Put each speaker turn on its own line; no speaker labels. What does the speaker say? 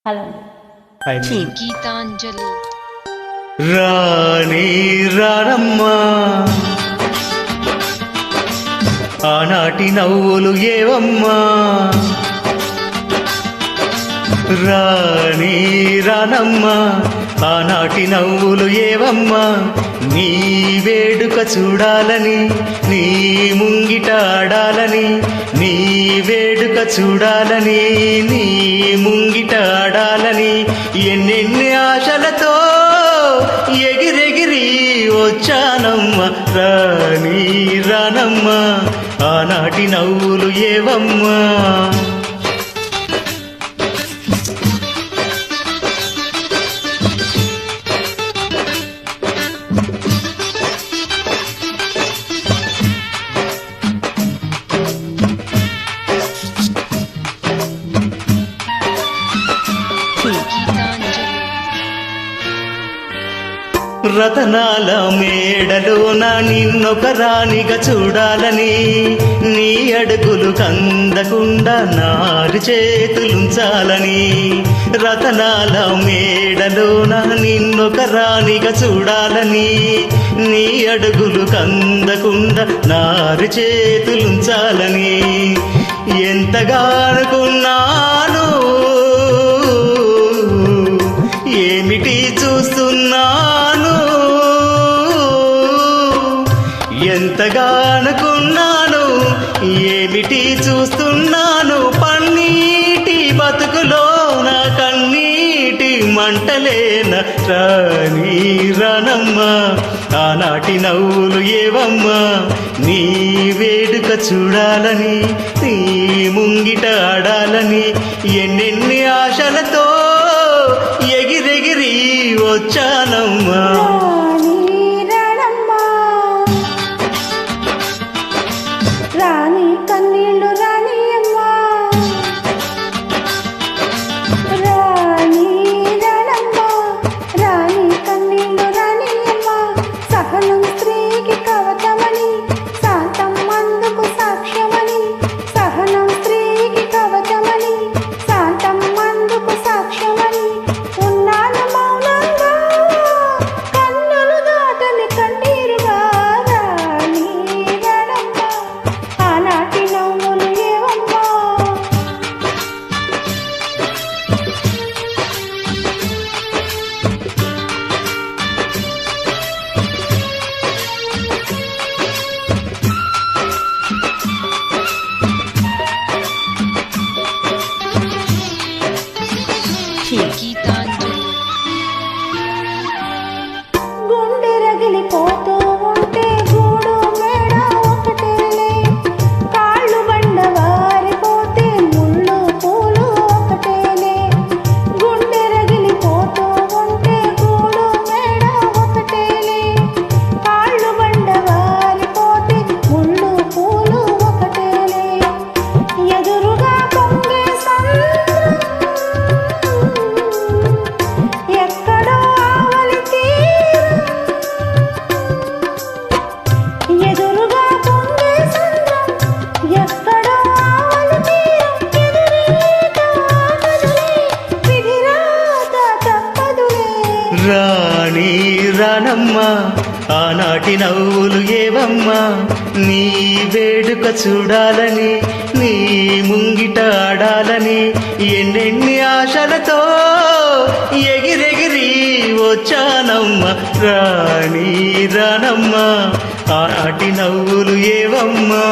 Hello
Gitanjali.
రాణి రారమ్మా ఆనాటి నవ్వులు ఏవమ్మా, రాణి రానమ్మా ఆనాటి నవ్వులు ఏవమ్మా, నీ వేడుక చూడాలని నీ ముంగిట ఆడాలని, నీ వేడుక చూడాలని నీ ముంగిట ఆడాలని, ఎన్నెన్ని ఆశలతో ఎగిరెగిరి వచ్చానమ్మా, రాణి రానమ్మా ఆనాటి నవ్వులు ఏవమ్మా. రతనాల మేడలోన నిన్నొక రాణిగా చూడాలని, నీ అడుగులు కందకుండా నారు చేతులుంచాలని, రతనాల మేడలోన నిన్నొక రాణిగా చూడాలని, నీ అడుగులు కందకుండా నారు చేతులుంచాలని, ఎంతగా అనుకున్నాను ఏమిటి చూస్తున్నాను, ఎంతగా అనుకున్నాను ఏమిటి చూస్తున్నాను, పన్నీటి బతుకులో నా కన్నీటి మంటలేన, రాణి రానమ్మా ఆనాటి నవ్వులు ఏవమ్మా, నీ వేడుక చూడాలని నీ ముంగిట ఆడాలని, ఎన్నెన్ని ఆశలతో ఎగిరెగిరి వచ్చానమ్మా.
రాణి కన్నీళ్ళు రాణి అమ్మా, రాణి రాణమ్మా, రాణి కన్నీళ్ళు రాణి అమ్మా, సహనం స్త్రీకి కవచమని శాంతం అందుకు సాక్ష్యమని, సహనం స్త్రీకి కవచమని శాంతం అందుకు సాక్ష్యమని, ఉన్నాను మౌనంగా కన్నులు దాటని కన్నీరుగా, రాణి రాణమ్మా ఆనాటి నవ్వులు ఏవమ్మా.
గీతాంజలి.
గుండె రగిలిపోతూ ఉంటే గూడు మేడ ఒకటేలే, కాళ్ళు బండ వారిపోతే ముళ్ళు పూలు ఒకటేలే, గుండె రగిలిపోతూ ఉంటే గూడు మేడ ఒకటేలే, కాళ్ళు బండ వారిపోతే ముళ్ళు పూలు ఒకటేలే, ఎదురుగా పొంగే సంద్రం ఎక్కడో ఆవలి తీరం, ఎదురుగా పొంగే సంద్రం ఎక్కడో ఆవలి తీరం, ఎదురీత ఆగదులే విధిరాత తప్పదులే.
రాణి రానమ్మా ఆనాటి నవ్వులు ఏవమ్మా, నీ వేడుక చూడాలని నీ ముంగిట ఆడాలని, ఎన్నెన్ని ఆశలతో ఎగిరెగిరి వచ్చానమ్మా, రాణి రానమ్మా ఆనాటి నవ్వులు ఏవమ్మా.